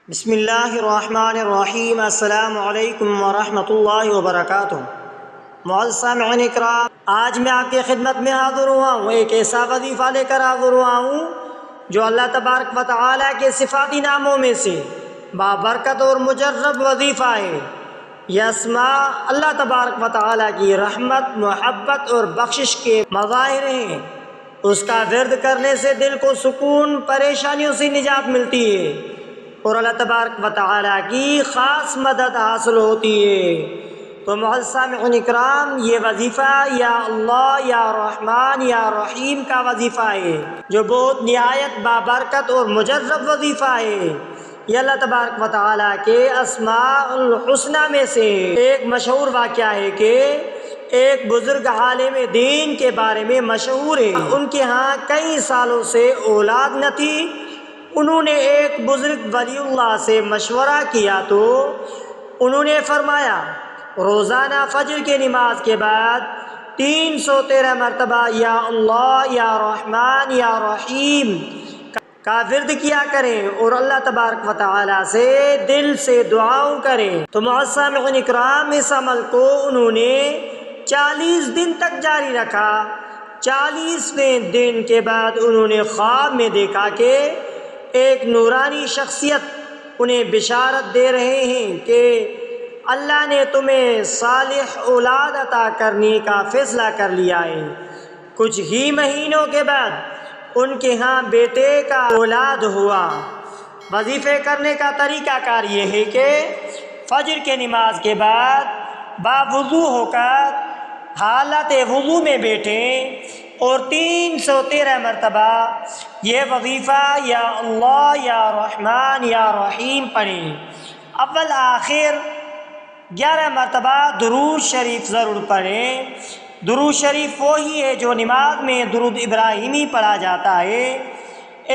بسم اللہ الرحمن الرحیم۔ السلام علیکم ورحمۃ اللہ وبرکاتہ۔ معزز سامعین اکرام، آج میں آپ کی خدمت میں حاضر ہوا ہوں، ایک ایسا وظیفہ لے کر حاضر ہوا ہوں جو اللہ تبارک و تعالیٰ کے صفاتی ناموں میں سے بابرکت اور مجرب وظیفہ ہے۔ یہ اسماء اللہ تبارک و تعالیٰ کی رحمت، محبت اور بخشش کے مظاہر ہیں۔ اس کا ورد کرنے سے دل کو سکون، پریشانیوں سے نجات ملتی ہے اور اللہ تبارک و تعالیٰ کی خاص مدد حاصل ہوتی ہے۔ تو معزز سامعین اکرام، یہ وظیفہ یا اللہ، یا رحمان، یا رحیم کا وظیفہ ہے جو بہت نہایت بابرکت اور مجرب وظیفہ ہے۔ یہ اللہ تبارک و تعالیٰ کے اسماء الحسنہ میں سے ایک مشہور واقعہ ہے کہ ایک بزرگ عالم دین کے بارے میں مشہور ہے۔ ان کے ہاں کئی سالوں سے اولاد نہ تھی۔ انہوں نے ایک بزرگ ولی اللہ سے مشورہ کیا تو انہوں نے فرمایا روزانہ فجر کی نماز کے بعد 313 مرتبہ یا اللہ، یا رحمان، یا رحیم کا ورد کیا کریں اور اللہ تبارک و تعالیٰ سے دل سے دعاؤں کریں۔ تو معزز سامعین اکرام، اس عمل کو انہوں نے 40 دن تک جاری رکھا۔ 40ویں دن کے بعد انہوں نے خواب میں دیکھا کہ ایک نورانی شخصیت انہیں بشارت دے رہے ہیں کہ اللہ نے تمہیں صالح اولاد عطا کرنے کا فیصلہ کر لیا ہے۔ کچھ ہی مہینوں کے بعد ان کے ہاں بیٹے کا اولاد ہوا۔ وظیفے کرنے کا طریقہ کار یہ ہے کہ فجر کے نماز کے بعد باوضو ہو کر حالت وضو میں بیٹھیں اور 313 مرتبہ یہ وظیفہ یا اللہ، یا رحمان، یا رحیم پڑھیں۔ اول آخر 11 مرتبہ درود شریف ضرور پڑھیں۔ درود شریف وہی ہے جو نماز میں درود ابراہیمی پڑھا جاتا ہے۔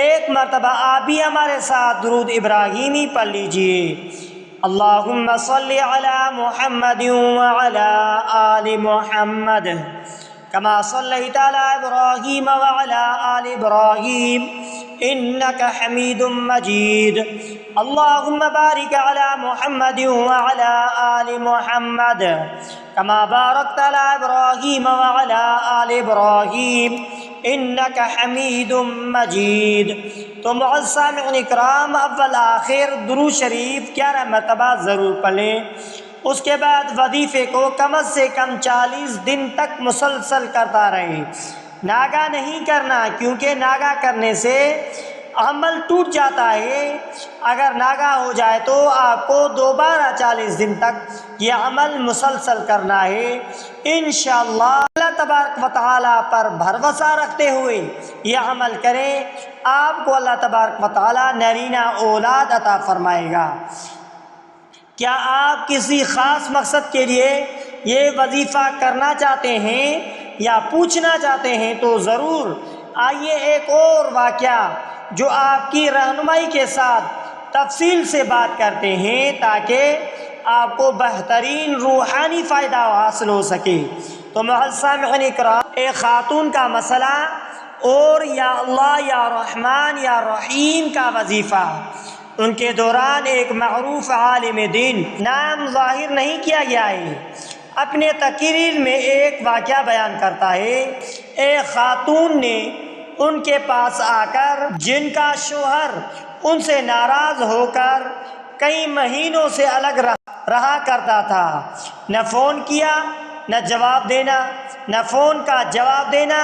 ایک مرتبہ آپ بھی ہمارے ساتھ درود ابراہیمی پڑھ لیجئے۔ اللہم صلی علی محمد وعلی آل محمد کما صلیت علی ابراہیم وعلی آل ابراہیم انک حمید مجید۔ اللہم بارک علی محمد وعلی آل محمد کما بارکت علی ابراہیم وعلی آل ابراہیم انک حمید مجید۔ تو معزز سامعین اکرام، اول آخر درود شریف 11 مرتبہ ضرور پڑھیں۔ اس کے بعد وظیفے کو کم سے کم 40 دن تک مسلسل کرتا رہیں۔ ناگا نہیں کرنا، کیونکہ ناگا کرنے سے عمل ٹوٹ جاتا ہے۔ اگر ناگا ہو جائے تو آپ کو دوبارہ 40 دن تک یہ عمل مسلسل کرنا ہے۔ انشاءاللہ اللہ تبارک و تعالیٰ پر بھروسہ رکھتے ہوئے یہ عمل کریں، آپ کو اللہ تبارک و تعالیٰ نرینہ اولاد عطا فرمائے گا۔ کیا آپ کسی خاص مقصد کے لیے یہ وظیفہ کرنا چاہتے ہیں یا پوچھنا چاہتے ہیں تو ضرور آئیے ایک اور واقعہ جو آپ کی رہنمائی کے ساتھ تفصیل سے بات کرتے ہیں تاکہ آپ کو بہترین روحانی فائدہ حاصل ہو سکے۔ تو معزز سامعین اکرام، ایک خاتون کا مسئلہ اور یا اللہ، یا رحمان، یا رحیم کا وظیفہ۔ ان کے دوران ایک معروف عالم دین، نام ظاہر نہیں کیا گیا ہے، اپنے تقریر میں ایک واقعہ بیان کرتا ہے۔ ایک خاتون نے ان کے پاس آ کر، جن کا شوہر ان سے ناراض ہو کر کئی مہینوں سے الگ رہا کرتا تھا، نہ فون کیا نہ جواب دینا، نہ فون کا جواب دینا،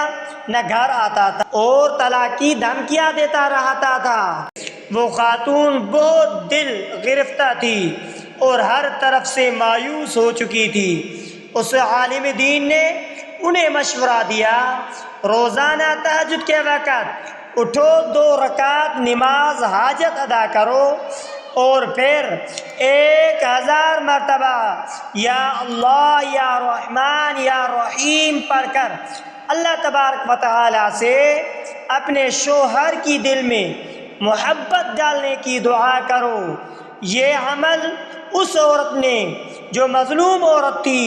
نہ گھر آتا تھا اور طلاق کی دھمکیاں دیتا رہتا تھا۔ وہ خاتون بہت دل گرفتہ تھی اور ہر طرف سے مایوس ہو چکی تھی۔ اس عالم دین نے انہیں مشورہ دیا، روزانہ تہجد کے وقت اٹھو، 2 رکعت نماز حاجت ادا کرو اور پھر 1000 مرتبہ یا اللہ، یا رحمان، یا رحیم پڑھ کر اللہ تبارک و تعالیٰ سے اپنے شوہر کی دل میں محبت ڈالنے کی دعا کرو۔ یہ عمل اس عورت نے جو مظلوم عورت تھی،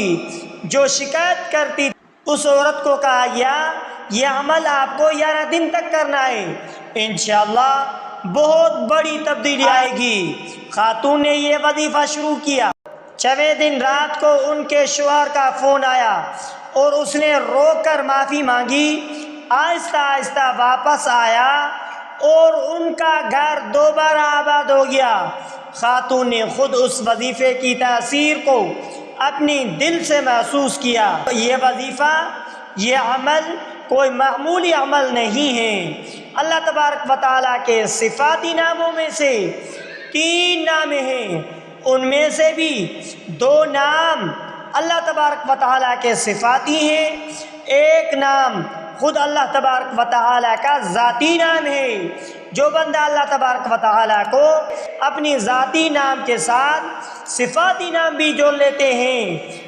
جو شکایت کرتی تھی، اس عورت کو کہا گیا یہ عمل آپ کو 11 دن تک کرنا ہے، انشاءاللہ بہت بڑی تبدیلی آئے گی۔ خاتون نے یہ وظیفہ شروع کیا۔ 6ویں دن رات کو ان کے شوہر کا فون آیا اور اس نے رو کر معافی مانگی۔ آہستہ آہستہ واپس آیا اور ان کا گھر دوبارہ آباد ہو گیا۔ خاتون نے خود اس وظیفے کی تاثیر کو اپنی دل سے محسوس کیا۔ یہ وظیفہ، یہ عمل کوئی معمولی عمل نہیں ہے۔ اللہ تبارک و تعالیٰ کے صفاتی ناموں میں سے 3 نام ہیں، ان میں سے بھی 2 نام اللہ تبارک و تعالیٰ کے صفاتی ہیں، ایک نام خود اللہ تبارک و تعالیٰ کا ذاتی نام ہے۔ جو بندہ اللہ تبارک و تعالیٰ کو اپنی ذاتی نام کے ساتھ صفاتی نام بھی جوڑ لیتے ہیں،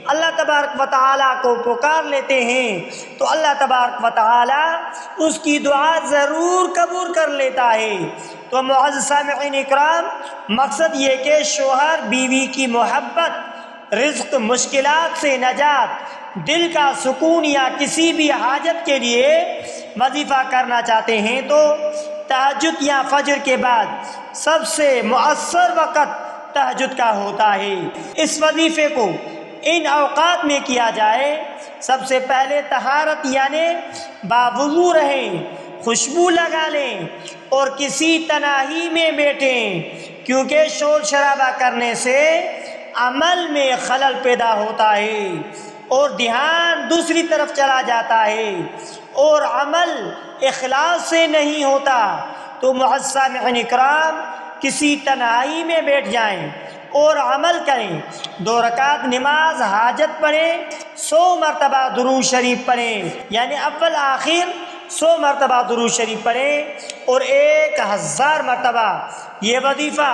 اللہ تبارک و تعالیٰ کو پکار لیتے ہیں، تو اللہ تبارک و تعالیٰ اس کی دعا ضرور قبول کر لیتا ہے۔ تو معزز سامعین اکرام، مقصد یہ کہ شوہر بیوی کی محبت، رزق، مشکلات سے نجات، دل کا سکون یا کسی بھی حاجت کے لیے وظیفہ کرنا چاہتے ہیں تو تہجد یا فجر کے بعد سب سے مؤثر وقت تہجد کا ہوتا ہے۔ اس وظیفے کو ان اوقات میں کیا جائے۔ سب سے پہلے طہارت یعنی باوضو رہیں، خوشبو لگا لیں اور کسی تنہائی میں بیٹھیں، کیونکہ شور شرابہ کرنے سے عمل میں خلل پیدا ہوتا ہے اور دھیان دوسری طرف چلا جاتا ہے اور عمل اخلاص سے نہیں ہوتا۔ تو معزز سامعین اکرام، کسی تنہائی میں بیٹھ جائیں اور عمل کریں۔ 2 رکعت نماز حاجت پڑھیں، 100 مرتبہ درود شریف پڑھیں، یعنی اول آخر 100 مرتبہ درود شریف پڑھیں اور 1000 مرتبہ یہ وظیفہ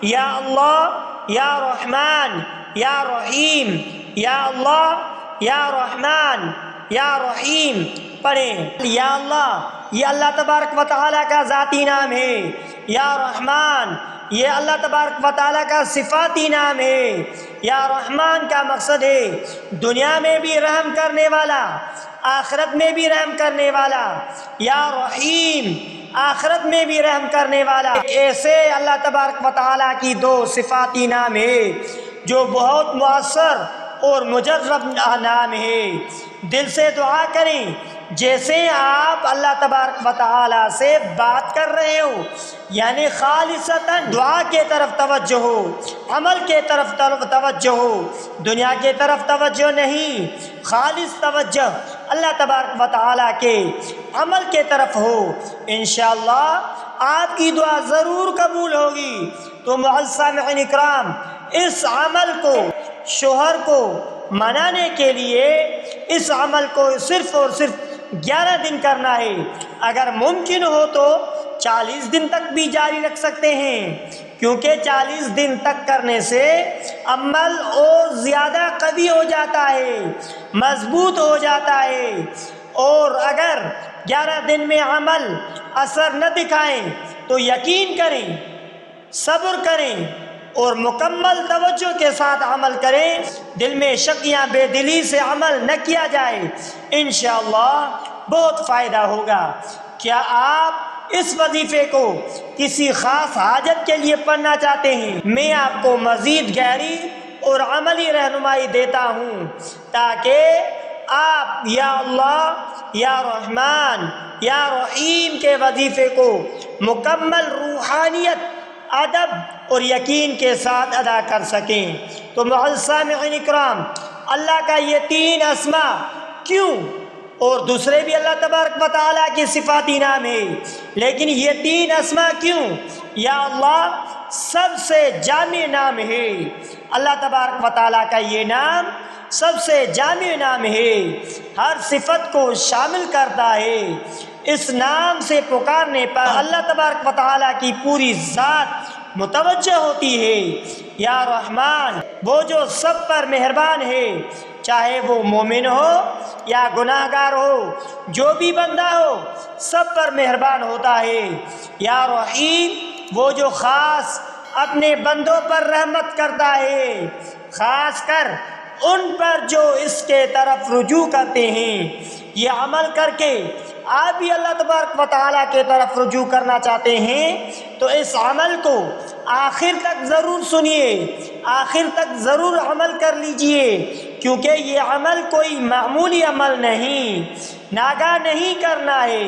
یا اللہ یا رحمان یا رحیم، یا اللہ یا رحمان یا رحیم پڑھیں۔ یا اللہ یہ اللہ تبارک و تعالیٰ کا ذاتی نام ہے، یا رحمان یہ اللہ تبارک و تعالیٰ کا صفاتی نام ہے۔ یا رحمان کا مقصد ہے دنیا میں بھی رحم کرنے والا، آخرت میں بھی رحم کرنے والا۔ یا رحیم آخرت میں بھی رحم کرنے والا۔ ایسے اللہ تبارک و تعالیٰ کی 2 صفاتی نام ہے جو بہت مؤثر اور مجرب نام ہے۔ دل سے دعا کریں جیسے آپ اللہ تبارک و تعالیٰ سے بات کر رہے ہو، یعنی خالصتاً دعا کے طرف توجہ ہو، عمل کے طرف توجہ ہو، دنیا کے طرف توجہ نہیں، خالص توجہ اللہ تبارک و تعالیٰ کے عمل کے طرف ہو۔ انشاءاللہ آپ کی دعا ضرور قبول ہوگی۔ تو معزز سامعین اکرام، اس عمل کو شوہر کو منانے کے لیے اس عمل کو صرف اور صرف 11 دن کرنا ہے۔ اگر ممکن ہو تو 40 دن تک بھی جاری رکھ سکتے ہیں، کیونکہ 40 دن تک کرنے سے عمل اور زیادہ قوی ہو جاتا ہے، مضبوط ہو جاتا ہے۔ اور اگر 11 دن میں عمل اثر نہ دکھائیں تو یقین کریں، صبر کریں اور مکمل توجہ کے ساتھ عمل کریں۔ دل میں شک یا بے دلی سے عمل نہ کیا جائے، انشاءاللہ بہت فائدہ ہوگا۔ کیا آپ اس وظیفے کو کسی خاص حاجت کے لیے پڑھنا چاہتے ہیں؟ میں آپ کو مزید گہری اور عملی رہنمائی دیتا ہوں تاکہ آپ یا اللہ یا رحمان یا رحیم کے وظیفے کو مکمل روحانیت، ادب اور یقین کے ساتھ ادا کر سکیں۔ تو معزز سامعین اکرام، اللہ کا یہ 3 اسماء کیوں، اور دوسرے بھی اللہ تبارک و تعالیٰ کی صفاتی نام ہے، لیکن یہ 3 اسماء کیوں؟ یا اللہ سب سے جامع نام ہے۔ اللہ تبارک و تعالیٰ کا یہ نام سب سے جامع نام ہے، ہر صفت کو شامل کرتا ہے۔ اس نام سے پکارنے پر اللہ تبارک و تعالیٰ کی پوری ذات متوجہ ہوتی ہے۔ یا رحمان وہ جو سب پر مہربان ہے، چاہے وہ مومن ہو یا گناہ گار ہو، جو بھی بندہ ہو سب پر مہربان ہوتا ہے۔ یا رحیم وہ جو خاص اپنے بندوں پر رحمت کرتا ہے، خاص کر ان پر جو اس کے طرف رجوع کرتے ہیں۔ یہ عمل کر کے آپ بھی اللہ تبارک و تعالیٰ کے طرف رجوع کرنا چاہتے ہیں تو اس عمل کو آخر تک ضرور سنیے، آخر تک ضرور عمل کر لیجئے، کیونکہ یہ عمل کوئی معمولی عمل نہیں، ناگاہ نہیں کرنا ہے،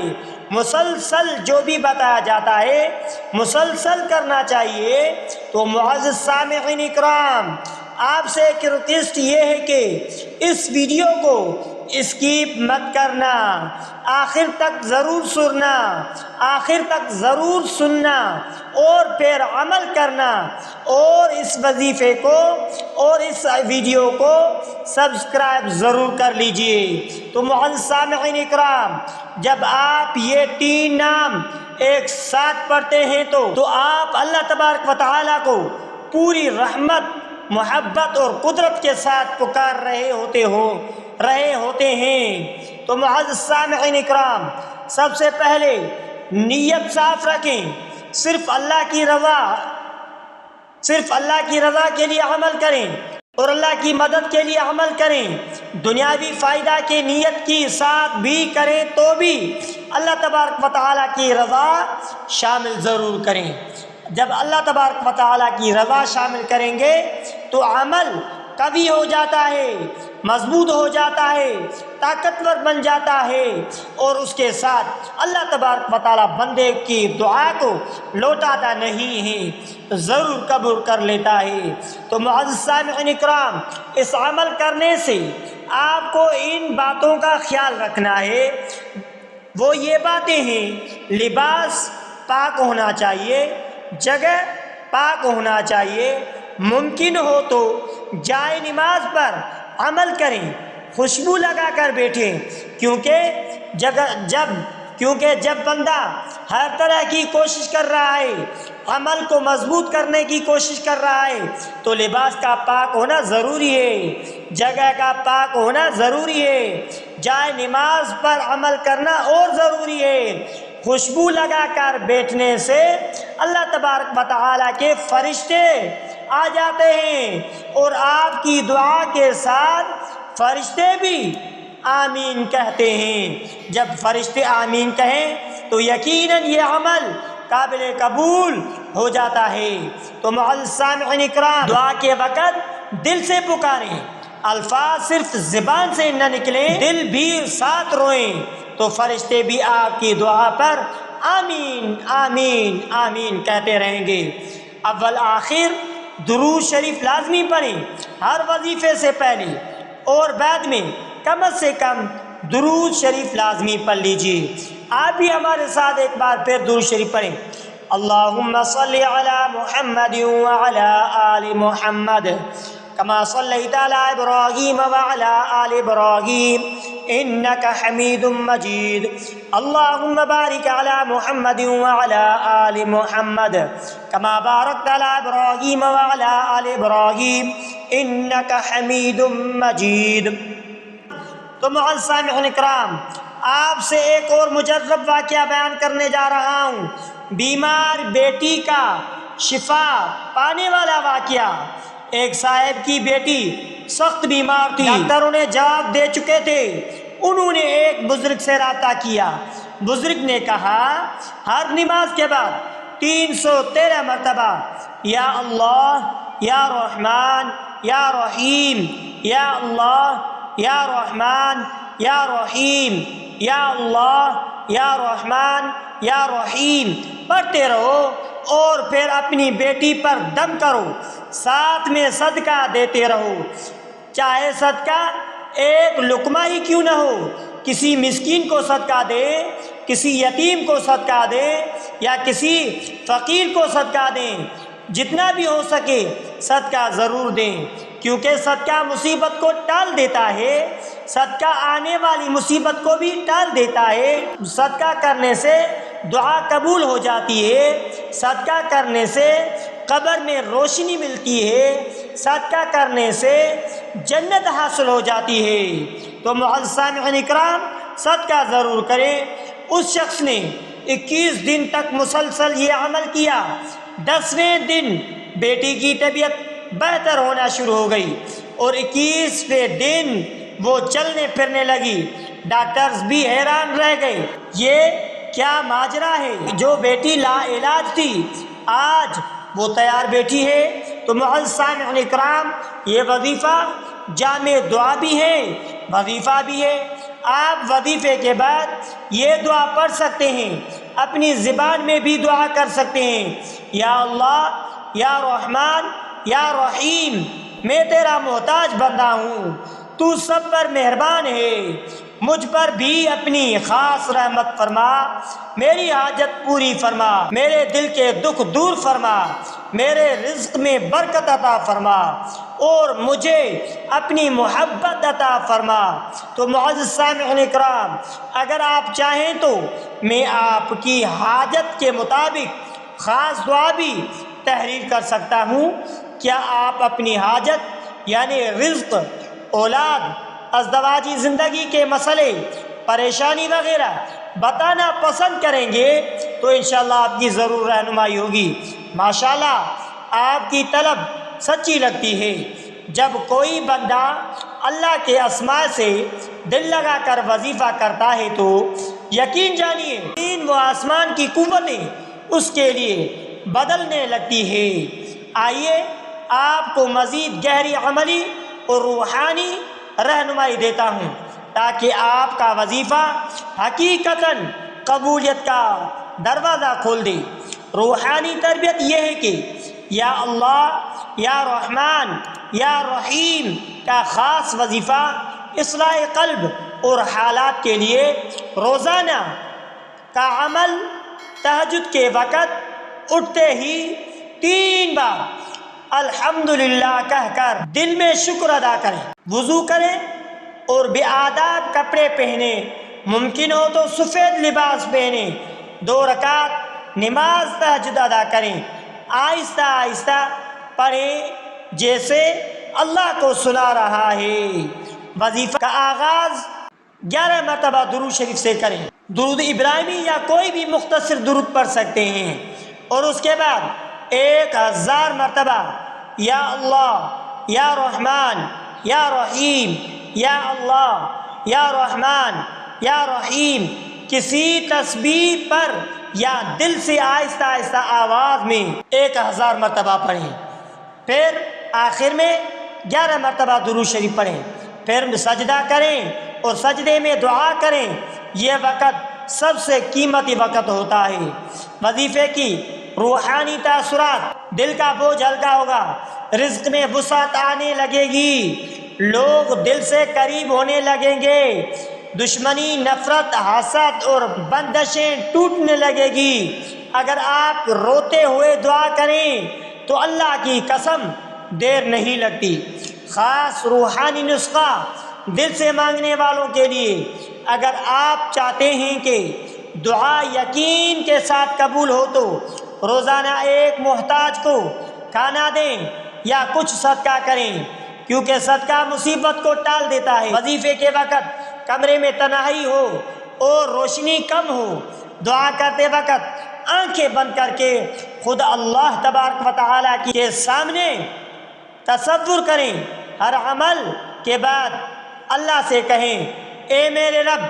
مسلسل جو بھی بتایا جاتا ہے مسلسل کرنا چاہیے۔ تو معزز سامعین اکرام، آپ سے ایک ریکویسٹ یہ ہے کہ اس ویڈیو کو اسکیپ مت کرنا، آخر تک ضرور سننا، آخر تک ضرور سننا اور پھر عمل کرنا، اور اس وظیفے کو اور اس ویڈیو کو سبسکرائب ضرور کر لیجئے۔ تو معزز سامعین اکرام، جب آپ یہ 3 نام ایک ساتھ پڑھتے ہیں تو آپ اللہ تبارک و تعالیٰ کو پوری رحمت، محبت اور قدرت کے ساتھ پکار رہے ہوتے ہیں۔ تو معزز سامعین اکرام، سب سے پہلے نیت صاف رکھیں، صرف اللہ کی رضا کے لیے عمل کریں اور اللہ کی مدد کے لیے عمل کریں۔ دنیاوی فائدہ کی نیت کی ساتھ بھی کریں تو بھی اللہ تبارک و تعالیٰ کی رضا شامل ضرور کریں۔ جب اللہ تبارک و تعالیٰ کی رضا شامل کریں گے تو عمل قوی ہو جاتا ہے، مضبوط ہو جاتا ہے، طاقتور بن جاتا ہے، اور اس کے ساتھ اللہ تبارک و تعالیٰ بندے کی دعا کو لوٹاتا نہیں ہے، ضرور قبول کر لیتا ہے۔ تو معزز سامعین اکرام، اس عمل کرنے سے آپ کو ان باتوں کا خیال رکھنا ہے۔ وہ یہ باتیں ہیں: لباس پاک ہونا چاہیے، جگہ پاک ہونا چاہیے، ممکن ہو تو جائے نماز پر عمل کریں، خوشبو لگا کر بیٹھیں، کیونکہ جب بندہ ہر طرح کی کوشش کر رہا ہے، عمل کو مضبوط کرنے کی کوشش کر رہا ہے، تو لباس کا پاک ہونا ضروری ہے، جگہ کا پاک ہونا ضروری ہے، جائے نماز پر عمل کرنا اور ضروری ہے۔ خوشبو لگا کر بیٹھنے سے اللہ تبارک و تعالیٰ کے فرشتے آ جاتے ہیں، اور آپ کی دعا کے ساتھ فرشتے بھی آمین کہتے ہیں۔ جب فرشتے آمین کہیں تو یقیناً یہ عمل قابل قبول ہو جاتا ہے۔ تو معزز سامعین اکرام، دعا کے وقت دل سے پکاریں، الفاظ صرف زبان سے نہ نکلیں، دل بھی ساتھ روئیں، تو فرشتے بھی آپ کی دعا پر آمین آمین آمین کہتے رہیں گے۔ اول آخر درود شریف لازمی پڑھیں، ہر وظیفے سے پہلے اور بعد میں کم سے کم درود شریف لازمی پڑھ لیجیے۔ آپ بھی ہمارے ساتھ ایک بار پھر درود شریف پڑھیں۔ اللہم صلی علی محمد وعلی آل محمد کما صلیت علی ابراہیم وعلی آل ابراہیم انک حمید مجید۔ اللہم بارک علی محمد وعلی آل محمد کما بارکت علی ابراہیم وعلی آل ابراہیم انک حمید مجید۔ تو معزز سامعین اکرام، آپ سے ایک اور مجرب واقعہ بیان کرنے جا رہا ہوں، بیمار بیٹی کا شفا پانے والا واقعہ۔ ایک صاحب کی بیٹی سخت بیمار تھی، ڈاکٹر انہیں جواب دے چکے تھے۔ انہوں نے ایک بزرگ سے رابطہ کیا، بزرگ نے کہا ہر نماز کے بعد 313 مرتبہ یا اللہ یا رحمان یا رحیم، یا اللہ یا رحمان یا رحیم، یا اللہ یا رحمان یا رحیم پڑھتے رہو، اور پھر اپنی بیٹی پر دم کرو، ساتھ میں صدقہ دیتے رہو، چاہے صدقہ ایک لقمہ ہی کیوں نہ ہو، کسی مسکین کو صدقہ دے، کسی یتیم کو صدقہ دے، یا کسی فقیر کو صدقہ دیں، جتنا بھی ہو سکے صدقہ ضرور دیں، کیونکہ صدقہ مصیبت کو ٹال دیتا ہے، صدقہ آنے والی مصیبت کو بھی ٹال دیتا ہے، صدقہ کرنے سے دعا قبول ہو جاتی ہے، صدقہ کرنے سے قبر میں روشنی ملتی ہے، صدقہ کرنے سے جنت حاصل ہو جاتی ہے۔ تو معزز سامعین اکرام، صدقہ ضرور کریں۔ اس شخص نے 21 دن تک مسلسل یہ عمل کیا، 10ویں دن بیٹی کی طبیعت بہتر ہونا شروع ہو گئی، اور 21ویں دن وہ چلنے پھرنے لگی۔ ڈاکٹرز بھی حیران رہ گئے، یہ کیا ماجرا ہے؟ جو بیٹی لا علاج تھی آج وہ تیار بیٹھی ہے۔ تو معزز سامعین اکرام، یہ وظیفہ جامع دعا بھی ہے، وظیفہ بھی ہے۔ آپ وظیفے کے بعد یہ دعا پڑھ سکتے ہیں، اپنی زبان میں بھی دعا کر سکتے ہیں، یا اللہ، یا رحمان، یا رحیم، میں تیرا محتاج بندہ ہوں، تو سب پر مہربان ہے، مجھ پر بھی اپنی خاص رحمت فرما، میری حاجت پوری فرما، میرے دل کے دکھ دور فرما، میرے رزق میں برکت عطا فرما، اور مجھے اپنی محبت عطا فرما۔ تو معزز سامعین اکرام، اگر آپ چاہیں تو میں آپ کی حاجت کے مطابق خاص دعا بھی تحریر کر سکتا ہوں۔ کیا آپ اپنی حاجت یعنی رزق، اولاد، ازدواجی زندگی کے مسئلے، پریشانی وغیرہ بتانا پسند کریں گے تو انشاءاللہ آپ کی ضرور رہنمائی ہوگی۔ ماشاءاللہ آپ کی طلب سچی لگتی ہے۔ جب کوئی بندہ اللہ کے اسماء سے دل لگا کر وظیفہ کرتا ہے تو یقین جانیے زمین و آسمان کی قوتیں اس کے لیے بدلنے لگتی ہے۔ آئیے آپ کو مزید گہری عملی اور روحانی رہنمائی دیتا ہوں تاکہ آپ کا وظیفہ حقیقتاً قبولیت کا دروازہ کھول دے۔ روحانی تربیت یہ ہے کہ یا اللہ، یا رحمان، یا رحیم کا خاص وظیفہ اصلاح قلب اور حالات کے لیے روزانہ کا عمل تہجد کے وقت اٹھتے ہی 3 بار الحمدللہ کہہ کر دل میں شکر ادا کریں، وضو کریں اور بے آداب کپڑے پہنے، ممکن ہو تو سفید لباس پہنے، 2 رکعت نماز تہجد ادا کریں، آہستہ آہستہ پڑھیں جیسے اللہ کو سنا رہا ہے۔ وظیفہ کا آغاز 11 مرتبہ درود شریف سے کریں، درود ابراہیمی یا کوئی بھی مختصر درود پڑھ سکتے ہیں، اور اس کے بعد 1000 مرتبہ یا اللہ، یا رحمان، یا رحیم، یا اللہ، یا رحمان، یا رحیم کسی تسبیح پر یا دل سے آہستہ آہستہ آواز میں 1000 مرتبہ پڑھیں۔ پھر آخر میں 11 مرتبہ درود شریف پڑھیں، پھر سجدہ کریں اور سجدے میں دعا کریں۔ یہ وقت سب سے قیمتی وقت ہوتا ہے۔ وظیفے کی روحانی تاثرات، دل کا بوجھ ہلکا ہوگا، رزق میں وسعت آنے لگے گی، لوگ دل سے قریب ہونے لگیں گے، دشمنی، نفرت، حسد اور بندشیں ٹوٹنے لگے گی۔ اگر آپ روتے ہوئے دعا کریں تو اللہ کی قسم دیر نہیں لگتی۔ خاص روحانی نسخہ دل سے مانگنے والوں کے لیے، اگر آپ چاہتے ہیں کہ دعا یقین کے ساتھ قبول ہو تو روزانہ ایک محتاج کو کھانا دیں یا کچھ صدقہ کریں، کیونکہ صدقہ مصیبت کو ٹال دیتا ہے۔ وظیفے کے وقت کمرے میں تنہائی ہو اور روشنی کم ہو، دعا کرتے وقت آنکھیں بند کر کے خود اللہ تبارک و تعالیٰ کے سامنے تصور کریں۔ ہر عمل کے بعد اللہ سے کہیں، اے میرے رب،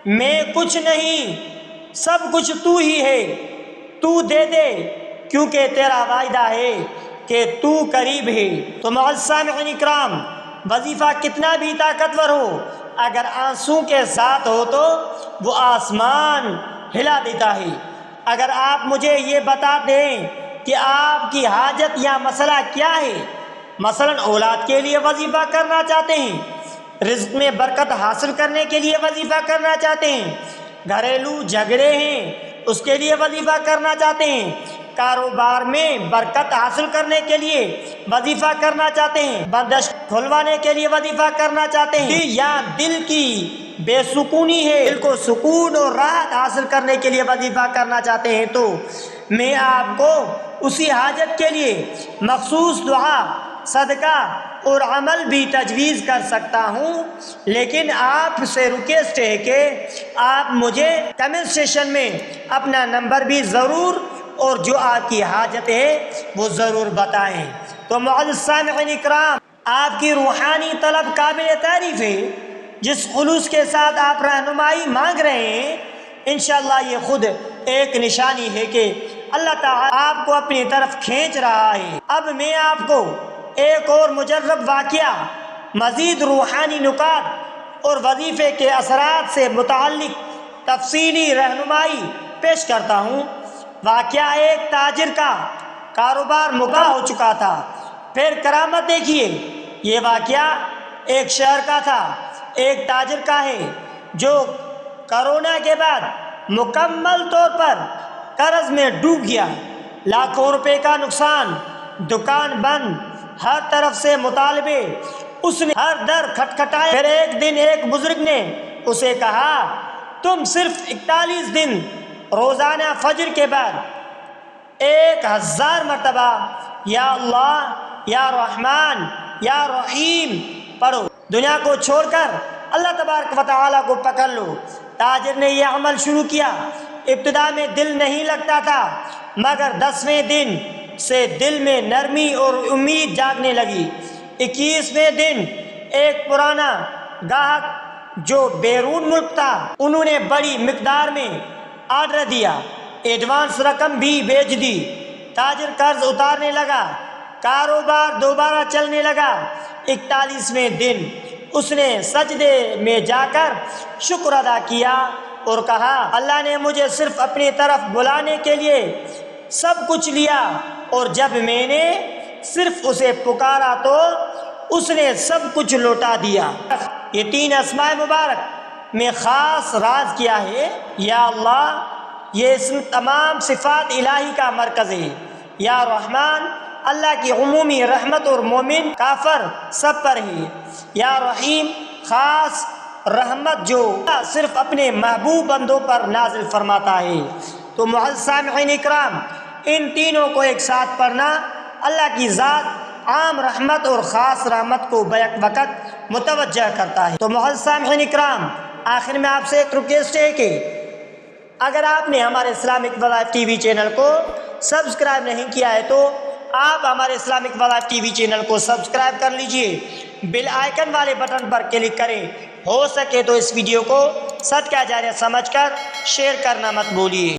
میں کچھ نہیں، سب کچھ تو ہی ہے، تو دے دے، کیونکہ تیرا وعدہ ہے کہ تو قریب ہے۔ تو معزز سامعین اکرام، وظیفہ کتنا بھی طاقتور ہو، اگر آنسو کے ساتھ ہو تو وہ آسمان ہلا دیتا ہے۔ اگر آپ مجھے یہ بتا دیں کہ آپ کی حاجت یا مسئلہ کیا ہے، مثلا اولاد کے لیے وظیفہ کرنا چاہتے ہیں، رزق میں برکت حاصل کرنے کے لیے وظیفہ کرنا چاہتے ہیں، گھریلو جھگڑے ہیں اس کے لیے وظیفہ کرنا چاہتے ہیں، کاروبار میں برکت حاصل کرنے کے لیے وظیفہ کرنا چاہتے ہیں، بندش کھلوانے کے لیے وظیفہ کرنا چاہتے ہیں، یا دل کی بے سکونی ہے، دل کو سکون اور راحت حاصل کرنے کے لیے وظیفہ کرنا چاہتے ہیں، تو میں آپ کو اسی حاجت کے لیے مخصوص دعا، صدقہ اور عمل بھی تجویز کر سکتا ہوں۔ لیکن آپ سے ریکویسٹ ہے کہ آپ مجھے کمنٹ سیشن میں اپنا نمبر بھی ضرور اور جو آپ کی حاجت ہے وہ ضرور بتائیں۔ تو معزز سامعین اکرام، آپ کی روحانی طلب قابل تعریف ہے۔ جس خلوص کے ساتھ آپ رہنمائی مانگ رہے ہیں، انشاءاللہ یہ خود ایک نشانی ہے کہ اللہ تعالیٰ آپ کو اپنی طرف کھینچ رہا ہے۔ اب میں آپ کو ایک اور مجرب واقعہ، مزید روحانی نکات اور وظیفے کے اثرات سے متعلق تفصیلی رہنمائی پیش کرتا ہوں۔ واقعہ ایک تاجر کا کاروبار مکمل ہو چکا تھا۔ پھر کرامت دیکھیے، یہ واقعہ ایک شہر کا تھا، ایک تاجر کا ہے جو کرونا کے بعد مکمل طور پر قرض میں ڈوب گیا۔ لاکھوں روپے کا نقصان، دکان بند، ہر طرف سے مطالبے، اس نے ہر در کھٹکھٹائے۔ پھر ایک دن ایک بزرگ نے اسے کہا، تم صرف 41 دن روزانہ فجر کے بعد 1000 مرتبہ یا اللہ، یا رحمان، یا رحیم پڑھو، دنیا کو چھوڑ کر اللہ تبارک و تعالیٰ کو پکڑ لو۔ تاجر نے یہ عمل شروع کیا۔ ابتدا میں دل نہیں لگتا تھا، مگر 10ویں دن سے دل میں نرمی اور امید جاگنے لگی۔ 21ویں دن ایک پرانا گاہک جو بیرون ملک تھا، انہوں نے بڑی مقدار میں آرڈر دیا، ایڈوانس رقم بھی بھیج دی۔ تاجر قرض اتارنے لگا، کاروبار دوبارہ چلنے لگا۔ 41ویں دن اس نے سجدے میں جا کر شکر ادا کیا اور کہا، اللہ نے مجھے صرف اپنی طرف بلانے کے لیے سب کچھ لیا، اور جب میں نے صرف اسے پکارا تو اس نے سب کچھ لوٹا دیا۔ یہ 3 اسماء مبارک میں خاص راز کیا ہے؟ یا اللہ، یہ اسم تمام صفات الہی کا مرکز ہے۔ یا رحمان، اللہ کی عمومی رحمت اور مومن کافر سب پر ہے۔ یا رحیم، خاص رحمت جو صرف اپنے محبوب بندوں پر نازل فرماتا ہے۔ تو معزز سامعین اکرام، ان تینوں کو ایک ساتھ پڑھنا اللہ کی ذات عام رحمت اور خاص رحمت کو بیک وقت متوجہ کرتا ہے۔ تو معزز سامعین اکرام، آخر میں آپ سے ایک ریکویسٹ ہے کہ اگر آپ نے ہمارے اسلامک وظائف ٹی وی چینل کو سبسکرائب نہیں کیا ہے تو آپ ہمارے اسلامک وظائف ٹی وی چینل کو سبسکرائب کر لیجئے، بیل آئیکن والے بٹن پر کلک کریں۔ ہو سکے تو اس ویڈیو کو صدقہ جاریہ سمجھ کر شیئر کرنا مت بھولیے۔